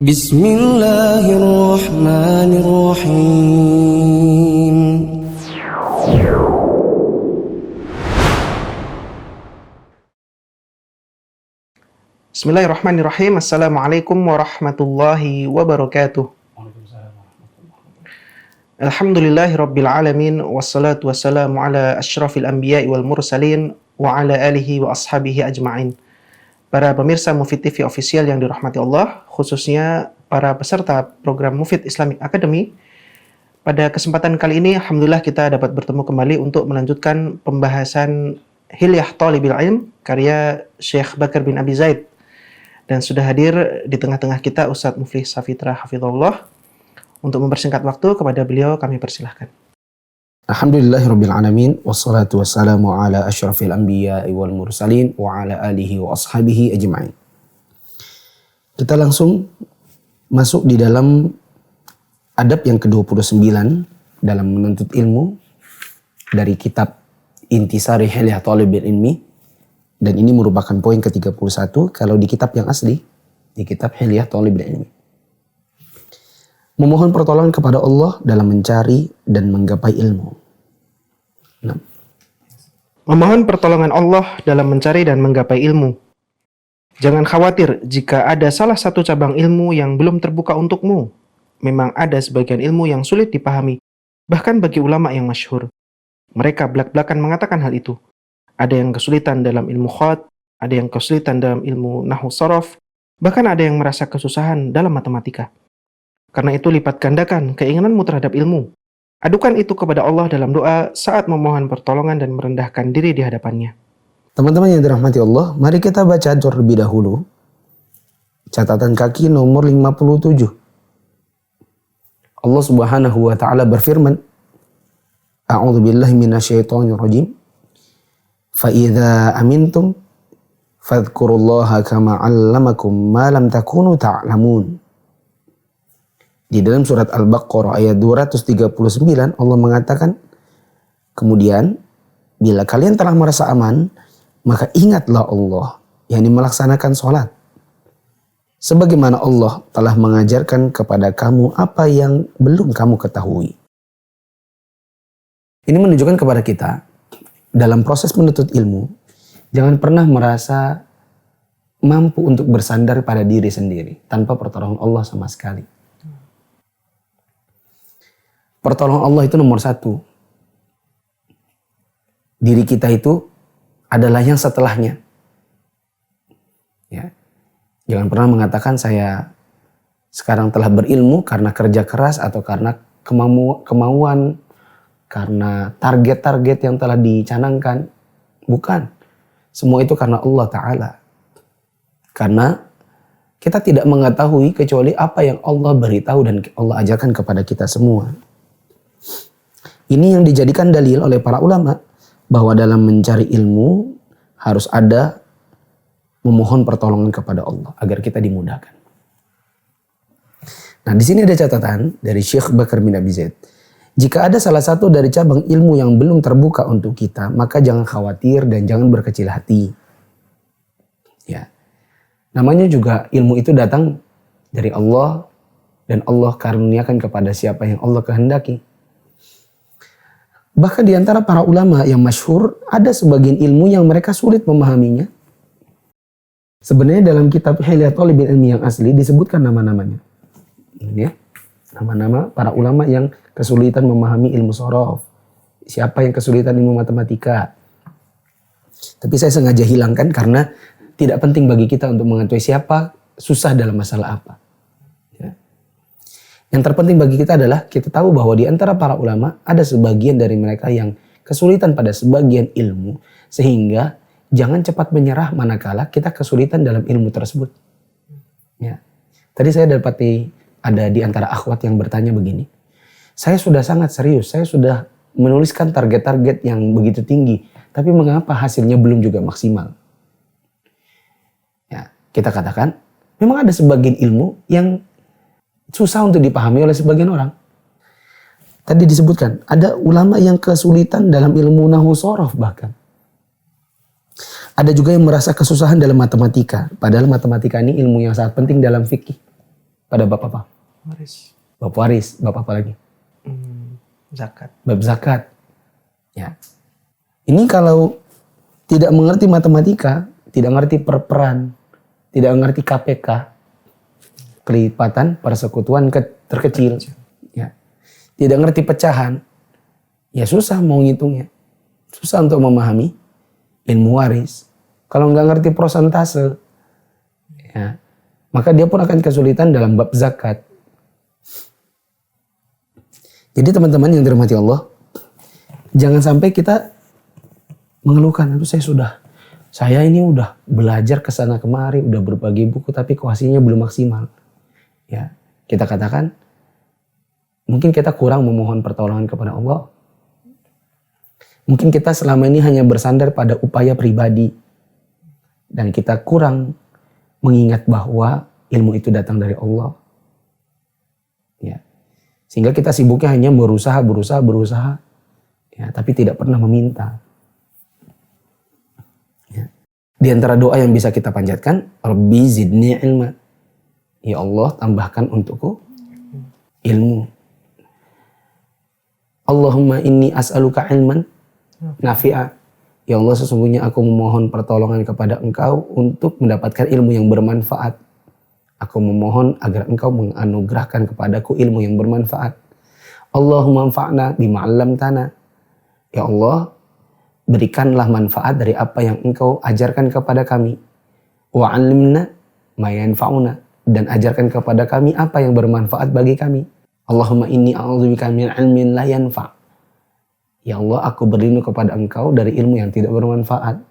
Bismillahirrahmanirrahim. Bismillahirrahmanirrahim. Assalamualaikum warahmatullahi wabarakatuh. Alhamdulillahirabbil alamin wassalatu wassalamu ala asyrafil anbiya'i wal mursalin wa ala alihi wa ashabihi ajma'in. Para pemirsa Mufid TV Official yang dirahmati Allah, khususnya para peserta program Mufid Islamic Academy. Pada kesempatan kali ini, alhamdulillah kita dapat bertemu kembali untuk melanjutkan pembahasan Hilyah Thalibil Ilm karya Syekh Bakar bin Abi Zaid. Dan sudah hadir di tengah-tengah kita Ustadz Muflih Safitra Hafizahullah. Untuk mempersingkat waktu, kepada beliau kami persilahkan. Alhamdulillahirabbil alamin wassalatu wassalamu ala asyrafil anbiya'i wal mursalin wa ala alihi wa ashabihi ajma'in. Kita langsung masuk di dalam adab yang ke-29 dalam menuntut ilmu dari kitab Intisari Hilyah Thalibil Ilmi, dan ini merupakan poin ke-31 kalau di kitab yang asli, di kitab Hilyah Thalibil Ilmi. Memohon pertolongan kepada Allah dalam mencari dan menggapai ilmu. Memohon pertolongan Allah dalam mencari dan menggapai ilmu. Jangan khawatir jika ada salah satu cabang ilmu yang belum terbuka untukmu. Memang ada sebagian ilmu yang sulit dipahami, bahkan bagi ulama yang masyhur. Mereka belak-belakan mengatakan hal itu. Ada yang kesulitan dalam ilmu khat, ada yang kesulitan dalam ilmu nahwu sharaf, bahkan ada yang merasa kesusahan dalam matematika. Karena itu lipat gandakan keinginanmu terhadap ilmu. Adukan itu kepada Allah dalam doa saat memohon pertolongan dan merendahkan diri di hadapannya. Teman-teman yang dirahmati Allah, mari kita baca terlebih dahulu catatan kaki nomor 57. Allah Subhanahu wa taala berfirman, A'udzubillahi minasyaitonirrajim. Fa idza amintum fadhkurullaha kama 'allamakum ma lam takunu ta'lamun. Di dalam surat Al-Baqarah ayat 239 Allah mengatakan, kemudian bila kalian telah merasa aman, maka ingatlah Allah, yakni melaksanakan sholat. Sebagaimana Allah telah mengajarkan kepada kamu apa yang belum kamu ketahui. Ini menunjukkan kepada kita, dalam proses menuntut ilmu, jangan pernah merasa mampu untuk bersandar pada diri sendiri, tanpa pertolongan Allah sama sekali. Pertolongan Allah itu nomor satu. Diri kita itu adalah yang setelahnya. Ya. Jangan pernah mengatakan saya sekarang telah berilmu karena kerja keras atau karena kemauan, karena target-target yang telah dicanangkan. Bukan. Semua itu karena Allah Ta'ala. Karena kita tidak mengetahui kecuali apa yang Allah beritahu dan Allah ajarkan kepada kita semua. Ini yang dijadikan dalil oleh para ulama bahwa dalam mencari ilmu harus ada memohon pertolongan kepada Allah agar kita dimudahkan. Nah, di sini ada catatan dari Syekh Bakar bin Abi Zaid. Jika ada salah satu dari cabang ilmu yang belum terbuka untuk kita, maka jangan khawatir dan jangan berkecil hati. Ya. Namanya juga ilmu itu datang dari Allah dan Allah karuniakan kepada siapa yang Allah kehendaki. Bahkan di antara para ulama yang masyhur, ada sebagian ilmu yang mereka sulit memahaminya. Sebenarnya dalam kitab Hilyah Thalibil Ilmi yang asli disebutkan nama-namanya. Ya, nama-nama para ulama yang kesulitan memahami ilmu sharaf. Siapa yang kesulitan ilmu matematika. Tapi saya sengaja hilangkan karena tidak penting bagi kita untuk mengetahui siapa susah dalam masalah apa. Yang terpenting bagi kita adalah kita tahu bahwa di antara para ulama ada sebagian dari mereka yang kesulitan pada sebagian ilmu, sehingga jangan cepat menyerah manakala kita kesulitan dalam ilmu tersebut. Ya. Tadi saya dapati ada di antara akhwat yang bertanya begini, saya sudah sangat serius, saya sudah menuliskan target-target yang begitu tinggi, tapi mengapa hasilnya belum juga maksimal? Ya, kita katakan memang ada sebagian ilmu yang susah untuk dipahami oleh sebagian orang. Tadi disebutkan, ada ulama yang kesulitan dalam ilmu nahwu sharaf bahkan. Ada juga yang merasa kesusahan dalam matematika. Padahal matematika ini ilmu yang sangat penting dalam fikih. pada bab apa? Waris. Bab waris, bab apa lagi? Zakat. Bab zakat. Ya. Ini kalau tidak mengerti matematika, tidak mengerti perperan, tidak mengerti KPK, kelipatan persekutuan terkecil, ya. Tidak ngerti pecahan, ya susah mau ngitungnya. Susah untuk memahami ilmu waris. Kalau nggak ngerti prosentase, ya, maka dia pun akan kesulitan dalam bab zakat. Jadi teman-teman yang dirahmati Allah, jangan sampai kita mengeluhkan, aduh saya ini udah belajar kesana kemari, udah berbagi buku, tapi kok hasilnya belum maksimal. Ya, kita katakan, mungkin kita kurang memohon pertolongan kepada Allah. Mungkin kita selama ini hanya bersandar pada upaya pribadi. Dan kita kurang mengingat bahwa ilmu itu datang dari Allah. Ya. Sehingga kita sibuknya hanya berusaha. Ya, tapi tidak pernah meminta. Ya. Di antara doa yang bisa kita panjatkan, Rabbi zidni ilma. Ya Allah, tambahkan untukku ilmu. Allahumma inni as'aluka ilman nafi'a. Ya Allah, sesungguhnya aku memohon pertolongan kepada Engkau untuk mendapatkan ilmu yang bermanfaat. Aku memohon agar Engkau menganugerahkan kepadaku ilmu yang bermanfaat. Allahumma anfa'na bima 'allamtana. Ya Allah, berikanlah manfaat dari apa yang Engkau ajarkan kepada kami. Wa 'allimna ma yanfa'una, dan ajarkan kepada kami apa yang bermanfaat bagi kami. Allahumma inni a'udzubika min 'ilmin la yanfa'. Ya Allah, aku berlindung kepada Engkau dari ilmu yang tidak bermanfaat.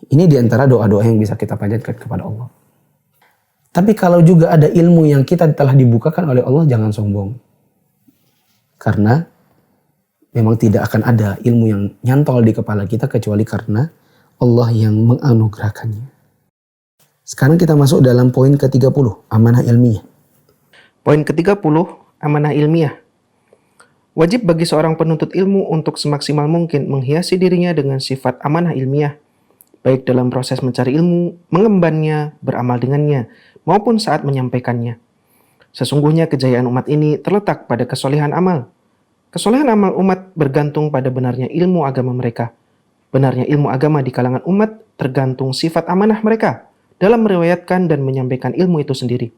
Ini diantara doa-doa yang bisa kita panjatkan kepada Allah. Tapi kalau juga ada ilmu yang kita telah dibukakan oleh Allah, jangan sombong. Karena memang tidak akan ada ilmu yang nyantol di kepala kita kecuali karena Allah yang menganugerahkannya. Sekarang kita masuk dalam poin ke-30, amanah ilmiah. Poin ke-30, amanah ilmiah. Wajib bagi seorang penuntut ilmu untuk semaksimal mungkin menghiasi dirinya dengan sifat amanah ilmiah, baik dalam proses mencari ilmu, mengembannya, beramal dengannya, maupun saat menyampaikannya. Sesungguhnya kejayaan umat ini terletak pada kesolehan amal. Kesolehan amal umat bergantung pada benarnya ilmu agama mereka. Benarnya ilmu agama di kalangan umat tergantung sifat amanah mereka dalam meriwayatkan dan menyampaikan ilmu itu sendiri.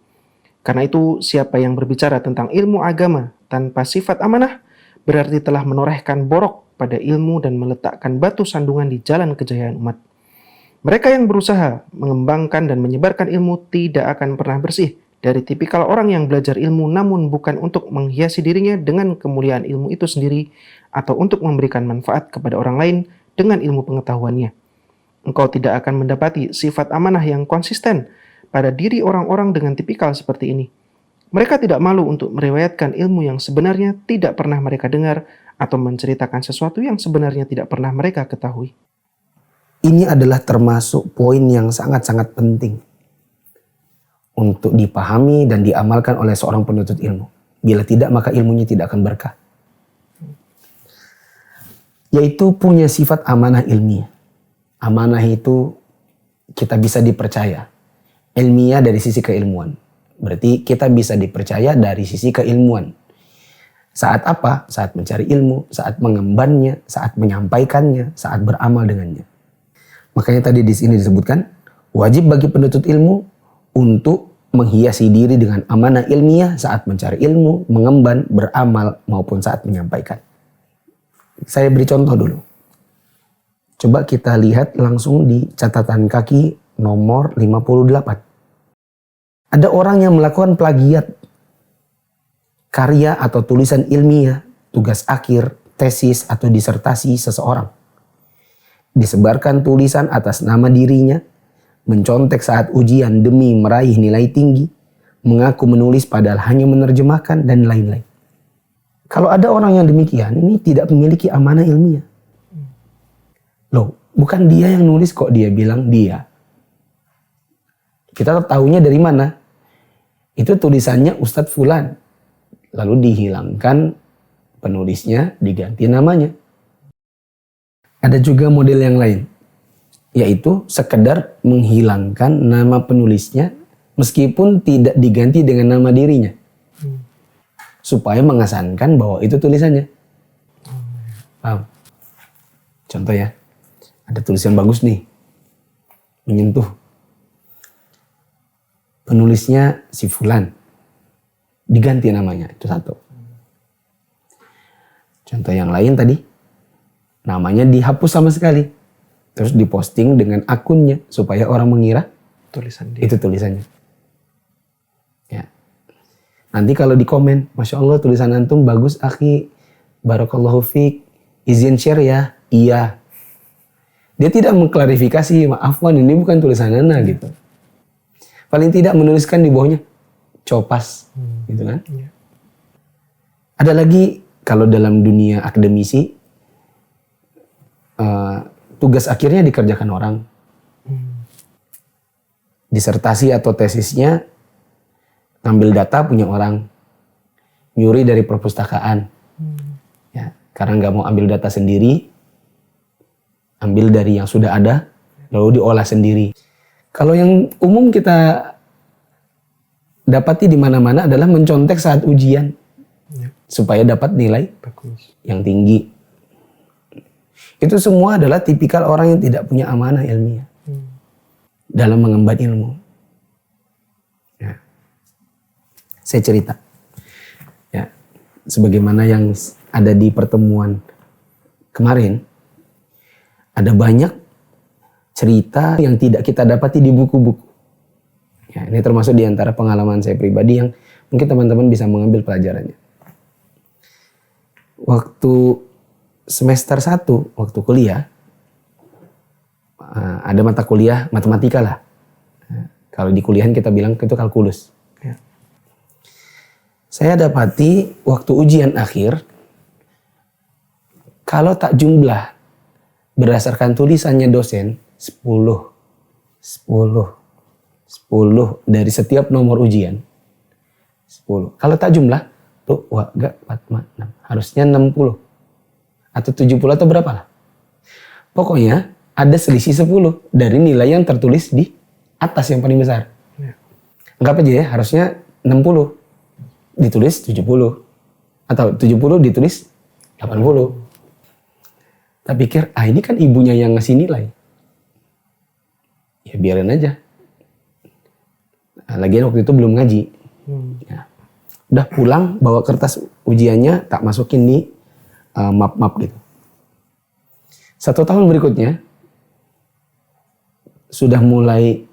Karena itu, siapa yang berbicara tentang ilmu agama tanpa sifat amanah, berarti telah menorehkan borok pada ilmu dan meletakkan batu sandungan di jalan kejayaan umat. Mereka yang berusaha mengembangkan dan menyebarkan ilmu tidak akan pernah bersih dari tipikal orang yang belajar ilmu namun bukan untuk menghiasi dirinya dengan kemuliaan ilmu itu sendiri atau untuk memberikan manfaat kepada orang lain dengan ilmu pengetahuannya. Engkau tidak akan mendapati sifat amanah yang konsisten pada diri orang-orang dengan tipikal seperti ini. Mereka tidak malu untuk meriwayatkan ilmu yang sebenarnya tidak pernah mereka dengar atau menceritakan sesuatu yang sebenarnya tidak pernah mereka ketahui. Ini adalah termasuk poin yang sangat-sangat penting untuk dipahami dan diamalkan oleh seorang penuntut ilmu. Bila tidak, maka ilmunya tidak akan berkah. Yaitu punya sifat amanah ilmiah. Amanah itu kita bisa dipercaya. Ilmiah dari sisi keilmuan. Berarti kita bisa dipercaya dari sisi keilmuan. Saat apa? Saat mencari ilmu, saat mengembannya, saat menyampaikannya, saat beramal dengannya. Makanya tadi di sini disebutkan, wajib bagi penuntut ilmu untuk menghiasi diri dengan amanah ilmiah saat mencari ilmu, mengemban, beramal, maupun saat menyampaikan. Saya beri contoh dulu. Coba kita lihat langsung di catatan kaki nomor 58. Ada orang yang melakukan plagiat karya atau tulisan ilmiah, tugas akhir, tesis, atau disertasi seseorang. Disebarkan tulisan atas nama dirinya, mencontek saat ujian demi meraih nilai tinggi, mengaku menulis padahal hanya menerjemahkan, dan lain-lain. Kalau ada orang yang demikian, ini tidak memiliki amanah ilmiah. Loh, bukan dia yang nulis kok, dia bilang dia. Kita tahunya dari mana? Itu tulisannya Ustadz Fulan. Lalu dihilangkan penulisnya, diganti namanya. Ada juga model yang lain. Yaitu sekedar menghilangkan nama penulisnya meskipun tidak diganti dengan nama dirinya. Supaya mengesankan bahwa itu tulisannya. Paham? Contoh ya, ada tulisan bagus nih, menyentuh. Penulisnya si Fulan, diganti namanya, itu satu. Contoh yang lain tadi, namanya dihapus sama sekali. Terus diposting dengan akunnya, supaya orang mengira Tulisan dia. itu tulisannya. Ya. Nanti kalau di komen, Masya Allah tulisan antum bagus akhi, barakallahu fiq, izin share ya, iya. Dia tidak mengklarifikasi, maaf Wan ini bukan tulisan ana gitu. Paling tidak menuliskan di bawahnya, copas gitu kan. Iya. Ada lagi kalau dalam dunia akademisi, tugas akhirnya dikerjakan orang. Disertasi atau tesisnya ngambil data punya orang, nyuri dari perpustakaan. Ya, karena nggak mau ambil data sendiri, ambil dari yang sudah ada, lalu diolah sendiri. Kalau yang umum kita dapati di mana-mana adalah mencontek saat ujian, supaya dapat nilai Bagus. yang tinggi. Itu semua adalah tipikal orang yang tidak punya amanah ilmiah dalam mengemban ilmu. Ya. Saya cerita, ya, sebagaimana yang ada di pertemuan kemarin, ada banyak cerita yang tidak kita dapati di buku-buku. Ya, ini termasuk di antara pengalaman saya pribadi yang mungkin teman-teman bisa mengambil pelajarannya. Waktu semester 1, waktu kuliah, ada mata kuliah matematika lah. Kalau di kuliahan kita bilang itu kalkulus. Ya. Saya dapati waktu ujian akhir, kalau tak jumlah berdasarkan tulisannya dosen, 10 dari setiap nomor ujian. 10. Kalau tak jumlah, tuh wah, enggak, 4, 6. Harusnya 60. Atau 70 atau berapa lah. Pokoknya ada selisih 10 dari nilai yang tertulis di atas yang paling besar. Ya. Anggap aja ya, harusnya 60. Ditulis 70. Atau 70 ditulis 80. Tak pikir, ini kan ibunya yang ngasih nilai. Ya biarin aja. Lagian waktu itu belum ngaji. Ya. Udah pulang, bawa kertas ujiannya, tak masukin di map-map gitu. 1 tahun berikutnya, sudah mulai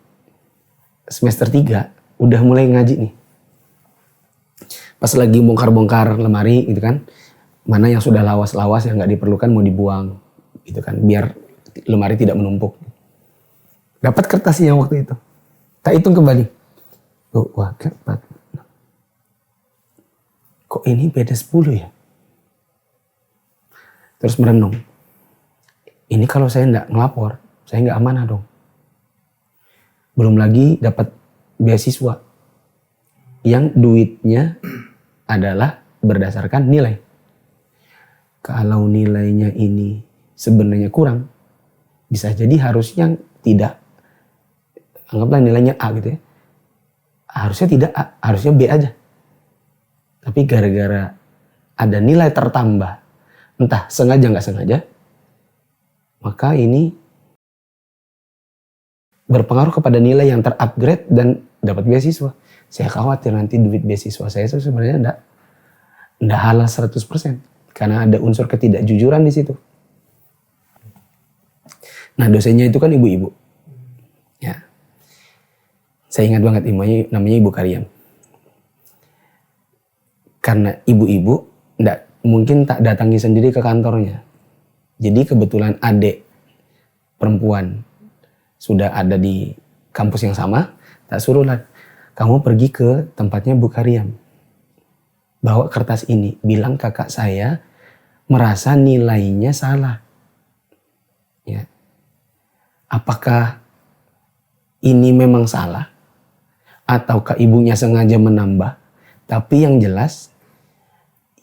semester 3, udah mulai ngaji nih. Pas lagi bongkar-bongkar lemari gitu kan, mana yang sudah lawas-lawas yang nggak diperlukan mau dibuang gitu kan, biar lemari tidak menumpuk. Dapat kertasnya waktu itu, tak hitung kembali. Oh, wah, kok ini beda 10 ya? Terus merenung. Ini kalau saya nggak ngelapor, saya nggak amanah dong. Belum lagi dapat beasiswa yang duitnya adalah berdasarkan nilai. Kalau nilainya ini sebenarnya kurang, bisa jadi harusnya tidak, anggaplah nilainya A gitu ya. Harusnya tidak A, harusnya B aja. Tapi gara-gara ada nilai tertambah, entah sengaja nggak sengaja, maka ini berpengaruh kepada nilai yang terupgrade dan dapat beasiswa. Saya khawatir nanti duit beasiswa saya itu sebenarnya enggak halal 100%. Karena ada unsur ketidakjujuran di situ. Nah dosennya itu kan ibu-ibu. Ya. Saya ingat banget namanya Ibu Karyam. Karena ibu-ibu mungkin tak datangi sendiri ke kantornya. Jadi kebetulan adik perempuan sudah ada di kampus yang sama, tak suruhlah, kamu pergi ke tempatnya Bu Karyam. Bawa kertas ini, bilang kakak saya merasa nilainya salah. Ya. Apakah ini memang salah? Ataukah ibunya sengaja menambah? Tapi yang jelas,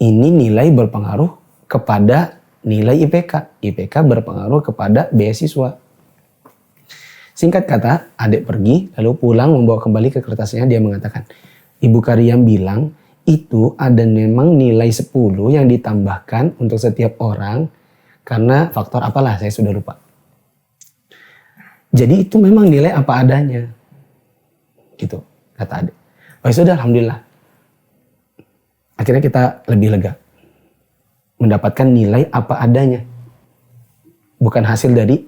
ini nilai berpengaruh kepada nilai IPK. IPK berpengaruh kepada beasiswa. Singkat kata, adik pergi, lalu pulang membawa kembali ke kertasnya. Dia mengatakan, Ibu Karyam bilang, itu ada memang nilai 10 yang ditambahkan untuk setiap orang karena faktor apalah, saya sudah lupa. Jadi itu memang nilai apa adanya. Gitu, kata adik. Oh ya sudah, alhamdulillah. Akhirnya kita lebih lega. Mendapatkan nilai apa adanya. Bukan hasil dari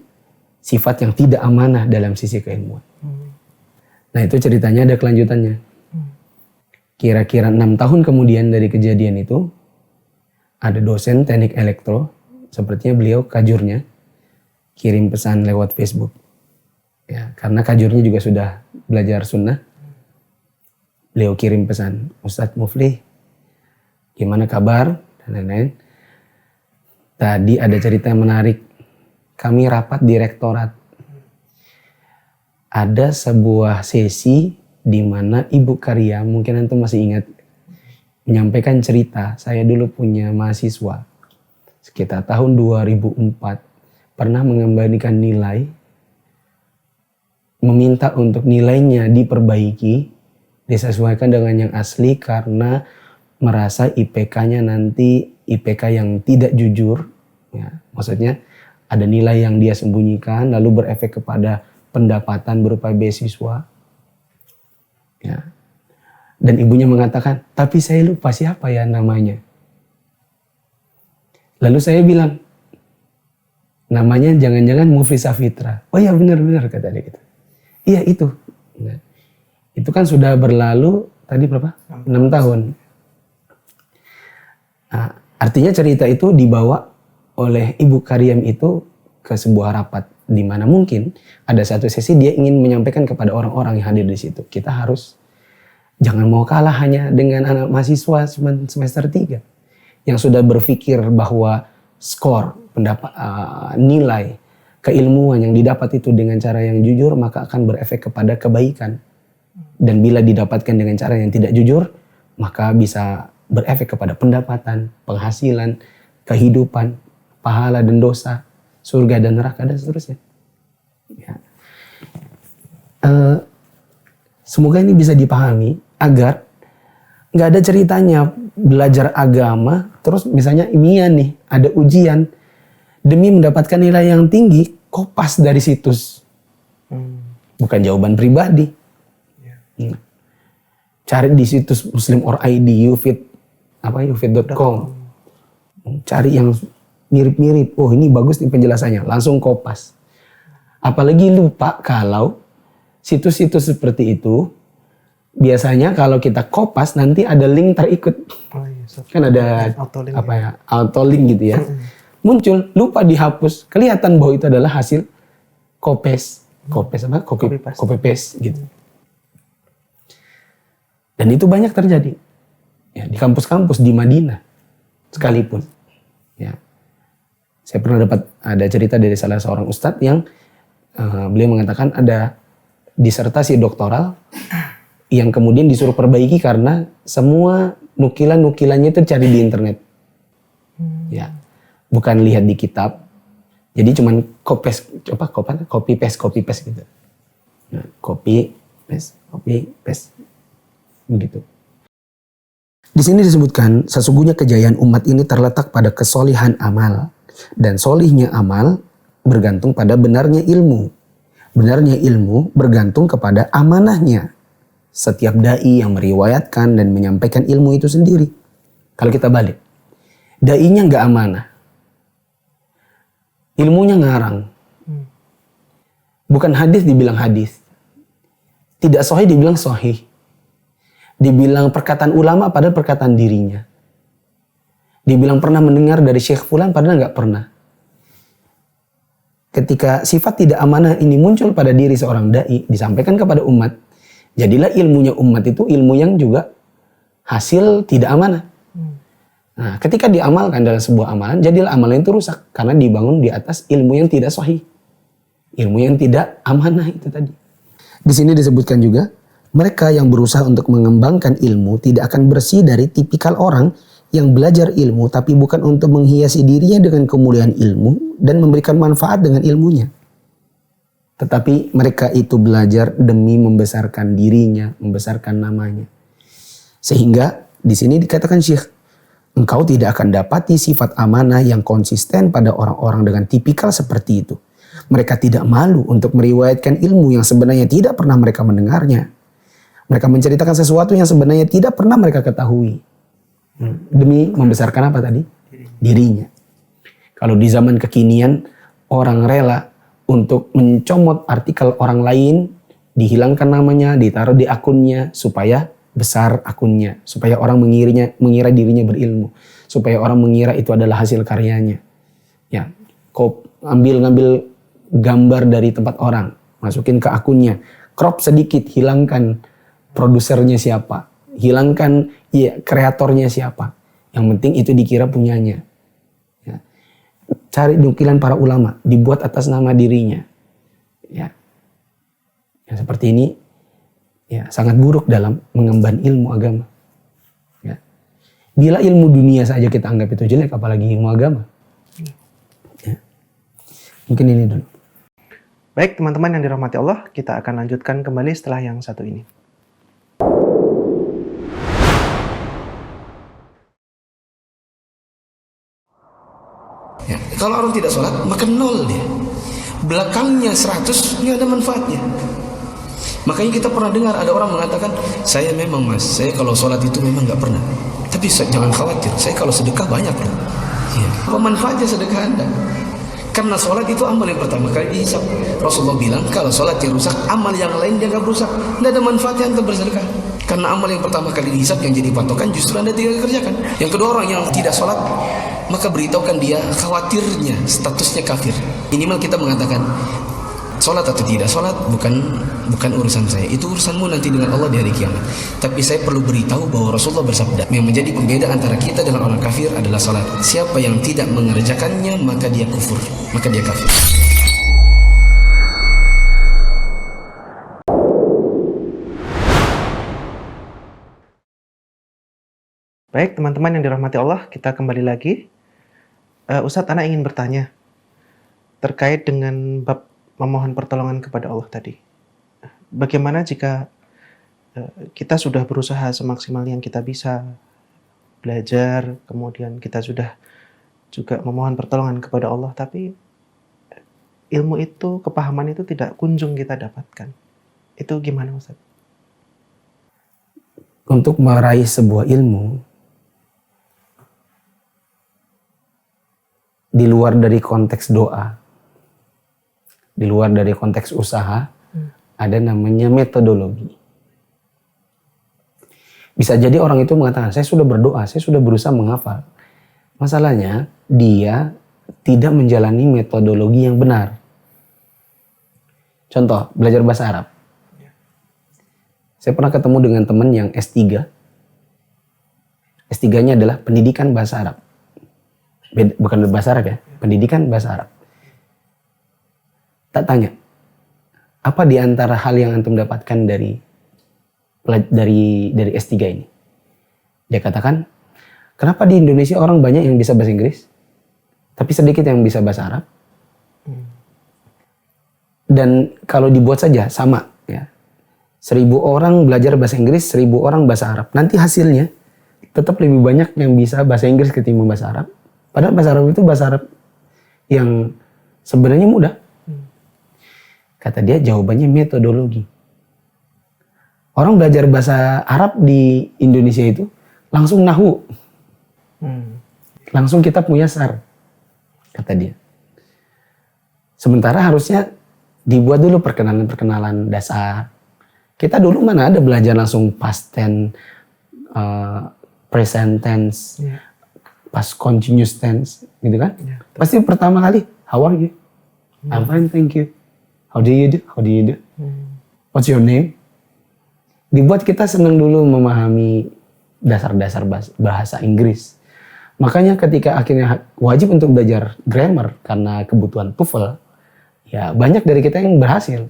sifat yang tidak amanah dalam sisi keilmuan. Nah itu ceritanya ada kelanjutannya. Kira-kira 6 tahun kemudian dari kejadian itu, ada dosen teknik elektro, sepertinya beliau kajurnya, kirim pesan lewat Facebook. Ya, karena kajurnya juga sudah belajar sunnah. Beliau kirim pesan, Ustadz Muflih, gimana kabar? Dan lain-lain. Tadi ada cerita yang menarik. Kami rapat di rektorat. Ada sebuah sesi di mana Ibu Karyam, mungkin antum masih ingat, menyampaikan cerita. Saya dulu punya mahasiswa sekitar tahun 2004 pernah mengembalikan nilai, meminta untuk nilainya diperbaiki, disesuaikan dengan yang asli karena merasa IPK-nya nanti IPK yang tidak jujur, ya, maksudnya ada nilai yang dia sembunyikan lalu berefek kepada pendapatan berupa beasiswa, ya. Dan ibunya mengatakan, tapi saya lupa siapa ya namanya. Lalu saya bilang, namanya jangan-jangan Muflih Safitra. Oh ya benar-benar kata dia gitu. Iya itu. Nah, itu kan sudah berlalu tadi berapa? 6 tahun. Nah, artinya cerita itu dibawa oleh Ibu Karyam itu ke sebuah rapat di mana mungkin ada satu sesi dia ingin menyampaikan kepada orang-orang yang hadir di situ. Kita harus jangan mau kalah hanya dengan anak mahasiswa semester 3 yang sudah berpikir bahwa skor, nilai, keilmuan yang didapat itu dengan cara yang jujur maka akan berefek kepada kebaikan. Dan bila didapatkan dengan cara yang tidak jujur maka bisa berefek kepada pendapatan, penghasilan, kehidupan, pahala dan dosa, surga dan neraka dan seterusnya. Ya. Semoga ini bisa dipahami agar nggak ada ceritanya belajar agama terus misalnya ilmiah nih ada ujian demi mendapatkan nilai yang tinggi kopas dari situs, bukan jawaban pribadi. Cari di situs Muslim or ID, ufit.com, cari yang mirip-mirip. Oh ini bagus nih penjelasannya, langsung kopas. Apalagi lupa kalau situs-situs seperti itu biasanya kalau kita kopas nanti ada link terikut. Kan ada auto link gitu ya. Muncul, lupa dihapus, kelihatan bahwa itu adalah hasil copy paste gitu. Dan itu banyak terjadi ya, di kampus-kampus di Madinah sekalipun. Ya. Saya pernah ada cerita dari salah seorang ustadz yang beliau mengatakan ada disertasi doktoral yang kemudian disuruh perbaiki karena semua nukilannya itu cari di internet. Ya. Bukan lihat di kitab. Jadi cuman copy paste gitu. Nah, copy paste begitu. Di sini disebutkan sesungguhnya kejayaan umat ini terletak pada kesolihan amal dan solihnya amal bergantung pada benarnya ilmu. Benarnya ilmu bergantung kepada amanahnya setiap dai yang meriwayatkan dan menyampaikan ilmu itu sendiri. Kalau kita balik, dainya nggak amanah, ilmunya ngarang, bukan hadis dibilang hadis, tidak sahih dibilang sahih. Dibilang perkataan ulama padahal perkataan dirinya. Dibilang pernah mendengar dari Syekh Fulan padahal nggak pernah. Ketika sifat tidak amanah ini muncul pada diri seorang dai, disampaikan kepada umat, jadilah ilmunya umat itu ilmu yang juga hasil tidak amanah. Nah, ketika diamalkan dalam sebuah amalan, jadilah amalan itu rusak karena dibangun di atas ilmu yang tidak sahih, ilmu yang tidak amanah itu tadi. Di sini disebutkan juga, mereka yang berusaha untuk mengembangkan ilmu tidak akan bersih dari tipikal orang yang belajar ilmu tapi bukan untuk menghiasi dirinya dengan kemuliaan ilmu dan memberikan manfaat dengan ilmunya. Tetapi mereka itu belajar demi membesarkan dirinya, membesarkan namanya. Sehingga di sini dikatakan Syekh, engkau tidak akan dapati sifat amanah yang konsisten pada orang-orang dengan tipikal seperti itu. Mereka tidak malu untuk meriwayatkan ilmu yang sebenarnya tidak pernah mereka mendengarnya. Mereka menceritakan sesuatu yang sebenarnya tidak pernah mereka ketahui. Demi membesarkan apa tadi? Dirinya. Kalau di zaman kekinian, orang rela untuk mencomot artikel orang lain, dihilangkan namanya, ditaruh di akunnya, supaya besar akunnya, supaya orang mengira dirinya berilmu, supaya orang mengira itu adalah hasil karyanya. Ya, kau ngambil gambar dari tempat orang, masukin ke akunnya, crop sedikit, hilangkan produsernya siapa, hilangkan kreatornya siapa. Yang penting itu dikira punyanya. Ya. Cari nukilan para ulama, dibuat atas nama dirinya. Ya. Yang seperti ini ya sangat buruk dalam mengemban ilmu agama. Ya. Bila ilmu dunia saja kita anggap itu jelek, apalagi ilmu agama. Ya. Mungkin ini dulu. Baik teman-teman yang dirahmati Allah, kita akan lanjutkan kembali setelah yang satu ini. Ya, kalau orang tidak sholat, maka nol dia. Belakangnya 100, nggak ada manfaatnya. Makanya kita pernah dengar ada orang mengatakan, saya memang mas, saya kalau sholat itu memang nggak pernah. Tapi jangan khawatir, saya kalau sedekah banyak loh. Ya. Apa manfaatnya sedekah Anda? Karena sholat itu amal yang pertama kali dihisap. Rasulullah bilang, kalau sholat yang rusak, amal yang lain dia nggak berusak. Nggak ada manfaatnya Anda bersedekah. Karena amal yang pertama kali dihisap yang jadi patokan justru Anda tidak kerjakan. Yang kedua, orang yang tidak sholat, maka beritahukan dia khawatirnya statusnya kafir. Minimal kita mengatakan sholat atau tidak sholat bukan urusan saya, itu urusanmu nanti dengan Allah di hari kiamat. Tapi saya perlu beritahu bahwa Rasulullah bersabda, yang menjadi pembeda antara kita dengan orang kafir adalah sholat. Siapa yang tidak mengerjakannya maka dia kufur, maka dia kafir. Baik teman-teman yang dirahmati Allah, kita kembali lagi. Ustadz, Ana ingin bertanya terkait dengan bab memohon pertolongan kepada Allah tadi. Bagaimana jika kita sudah berusaha semaksimal yang kita bisa belajar, kemudian kita sudah juga memohon pertolongan kepada Allah, tapi ilmu itu, kepahaman itu tidak kunjung kita dapatkan. Itu gimana Ustadz? Untuk meraih sebuah ilmu, di luar dari konteks doa, di luar dari konteks usaha, ada namanya metodologi. Bisa jadi orang itu mengatakan, saya sudah berdoa, saya sudah berusaha menghafal. Masalahnya, dia tidak menjalani metodologi yang benar. Contoh, belajar bahasa Arab. Saya pernah ketemu dengan teman yang S3. S3-nya adalah pendidikan bahasa Arab. Bukan bahasa Arab ya, pendidikan bahasa Arab. Tak tanya, apa di antara hal yang antum dapatkan dari S3 ini? Dia katakan, kenapa di Indonesia orang banyak yang bisa bahasa Inggris, tapi sedikit yang bisa bahasa Arab? Dan kalau dibuat saja sama, ya, 1000 orang belajar bahasa Inggris, 1000 orang bahasa Arab. Nanti hasilnya tetap lebih banyak yang bisa bahasa Inggris ketimbang bahasa Arab. Padahal bahasa Arab itu bahasa Arab yang sebenarnya mudah. Kata dia, jawabannya metodologi. Orang belajar bahasa Arab di Indonesia itu langsung nahu. Langsung kitab muyassar, kata dia. Sementara harusnya dibuat dulu perkenalan-perkenalan dasar. Kita dulu mana ada belajar langsung past tense, present tense, past continuous tense, gitu kan? Pasti pertama kali, how are you? I'm fine, thank you. How do you do? How do you do? What's your name? Dibuat kita senang dulu memahami dasar-dasar bahasa Inggris. Makanya ketika akhirnya wajib untuk belajar grammar karena kebutuhan TOEFL, ya banyak dari kita yang berhasil.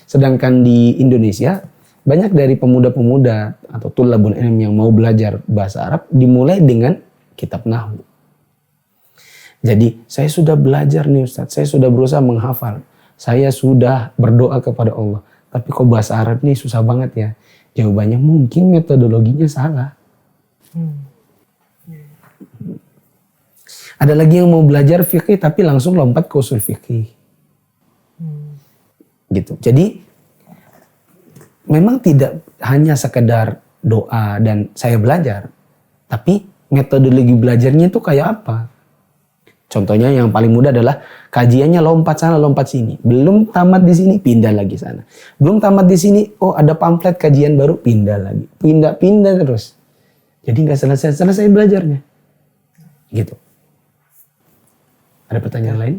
Sedangkan di Indonesia, banyak dari pemuda-pemuda atau tulabul ilm yang mau belajar bahasa Arab dimulai dengan kitab nahwu. Jadi, saya sudah belajar nih Ustadz, saya sudah berusaha menghafal. saya sudah berdoa kepada Allah. Tapi kok bahasa Arab ini susah banget ya. Jawabannya mungkin metodologinya salah. Ada lagi yang mau belajar fikih tapi langsung lompat ke usul fikih. Gitu. Jadi memang tidak hanya sekedar doa dan saya belajar, tapi metodologi belajarnya itu kayak apa? Contohnya yang paling mudah adalah kajiannya lompat sana lompat sini. Belum tamat di sini pindah lagi sana. Belum tamat di sini, oh ada pamflet kajian baru pindah lagi. Pindah terus. Jadi nggak selesai belajarnya. Gitu. Ada pertanyaan lain?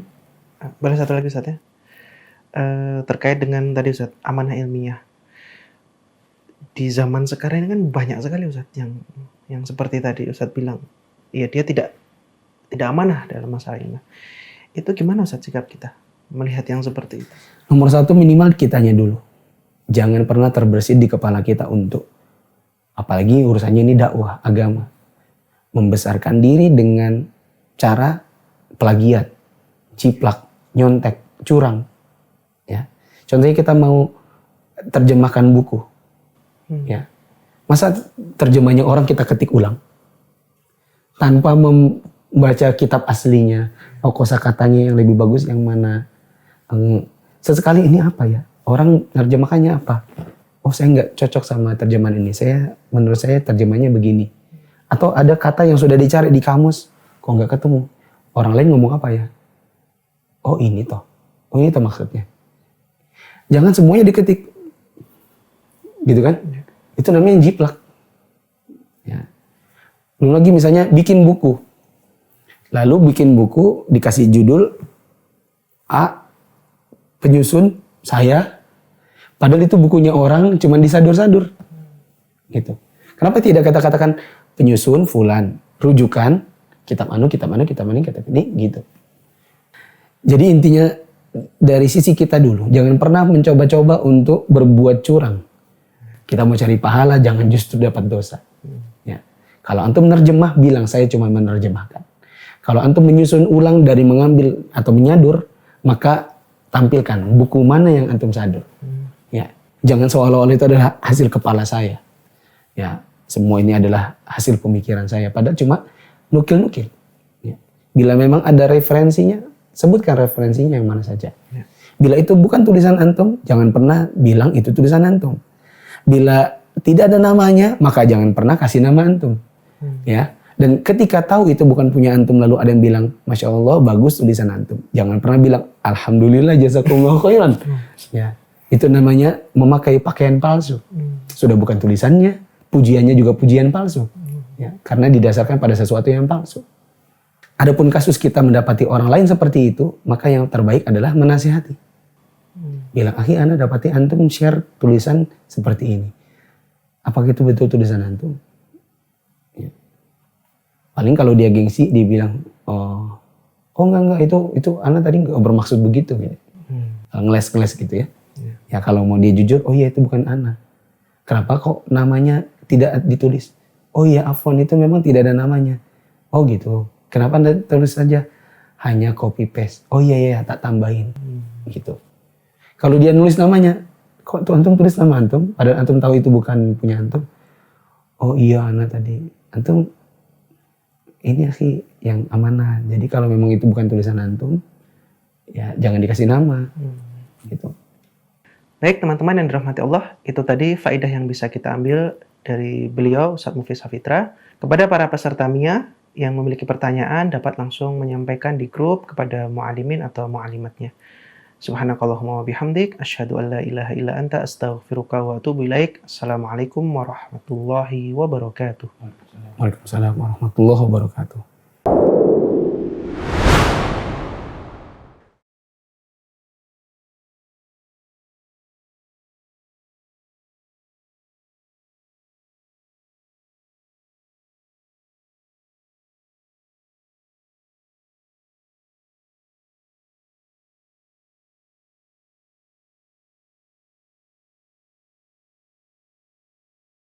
Boleh satu lagi Ustaz ya? Terkait dengan tadi Ustaz, amanah ilmiah. Di zaman sekarang ini kan banyak sekali Ustaz yang seperti tadi Ustaz bilang, ya dia tidak amanah dalam masalah ini. Itu gimana Ustaz sikap kita melihat yang seperti itu? Nomor satu minimal kitanya dulu. Jangan pernah terbersit di kepala kita untuk, apalagi urusannya ini dakwah, agama. Membesarkan diri dengan cara plagiat, ciplak, nyontek, curang. Ya. Contohnya kita mau terjemahkan buku. Ya. Masa terjemahnya orang kita ketik ulang? Tanpa membaca kitab aslinya, kosakatanya yang lebih bagus yang mana. Sesekali ini apa ya? Orang terjemahkannya apa? Oh saya nggak cocok sama terjemahan ini. Menurut saya terjemahnya begini. Atau ada kata yang sudah dicari di kamus, kok nggak ketemu. Orang lain ngomong apa ya? Oh ini toh maksudnya. Jangan semuanya diketik. Gitu kan? Itu namanya jiplak. Ya. Belum lagi misalnya bikin buku. Lalu bikin buku dikasih judul A, penyusun saya. Padahal itu bukunya orang cuman disadur-sadur. Gitu. Kenapa tidak katakan penyusun fulan, rujukan kitab anu, kitab ini gitu. Jadi intinya dari sisi kita dulu, jangan pernah mencoba-coba untuk berbuat curang. Kita mau cari pahala, jangan justru dapat dosa. Ya. Kalau antum menerjemah, bilang saya cuma menerjemahkan. Kalau antum menyusun ulang dari mengambil atau menyadur, maka tampilkan buku mana yang antum sadur. Ya. Jangan seolah-olah itu adalah hasil kepala saya. Ya. Semua ini adalah hasil pemikiran saya. Padahal cuma nukil-nukil. Ya. Bila memang ada referensinya, sebutkan referensinya yang mana saja. Ya. Bila itu bukan tulisan antum, jangan pernah bilang itu tulisan antum. Bila tidak ada namanya, maka jangan pernah kasih nama antum. Ya. Dan ketika tahu itu bukan punya antum, lalu ada yang bilang, Masya Allah, bagus tulisan antum. Jangan pernah bilang, Alhamdulillah, jazakumullah khairan. Ya. Itu namanya memakai pakaian palsu. Sudah bukan tulisannya, pujiannya juga pujian palsu. Ya. Karena didasarkan pada sesuatu yang palsu. Adapun kasus kita mendapati orang lain seperti itu, maka yang terbaik adalah menasihati. Bilang, akhi, Anda dapati antum share tulisan seperti ini. Apakah itu betul tulisan antum? Ya. Paling kalau dia gengsi, dia bilang, oh enggak, itu Anda tadi nggak bermaksud begitu. Gitu. Ngeles gitu ya. Ya kalau mau dia jujur, oh iya itu bukan Ana. Kenapa kok namanya tidak ditulis? Oh iya afwan, itu memang tidak ada namanya. Oh gitu. Kenapa Anda tulis saja hanya copy paste? Oh iya tak tambahin. Gitu. Kalau dia nulis namanya, kok tuh antum tulis nama antum? Padahal antum tahu itu bukan punya antum. Oh iya Ana tadi. Antum ini sih yang amanah. Jadi kalau memang itu bukan tulisan antum, ya jangan dikasih nama. Gitu. Baik teman-teman yang dirahmati Allah, itu tadi faedah yang bisa kita ambil dari beliau Ustaz Muflis Safitra. Kepada para peserta MIA yang memiliki pertanyaan dapat langsung menyampaikan di grup kepada mu'alimin atau mu'alimatnya. Subhanakallahumma wa bihamdik, asyhadu an la ilaha illa anta, astaghfiruka wa atubu ilaik. Assalamualaikum warahmatullahi wabarakatuh. Waalaikumsalam warahmatullahi wabarakatuh.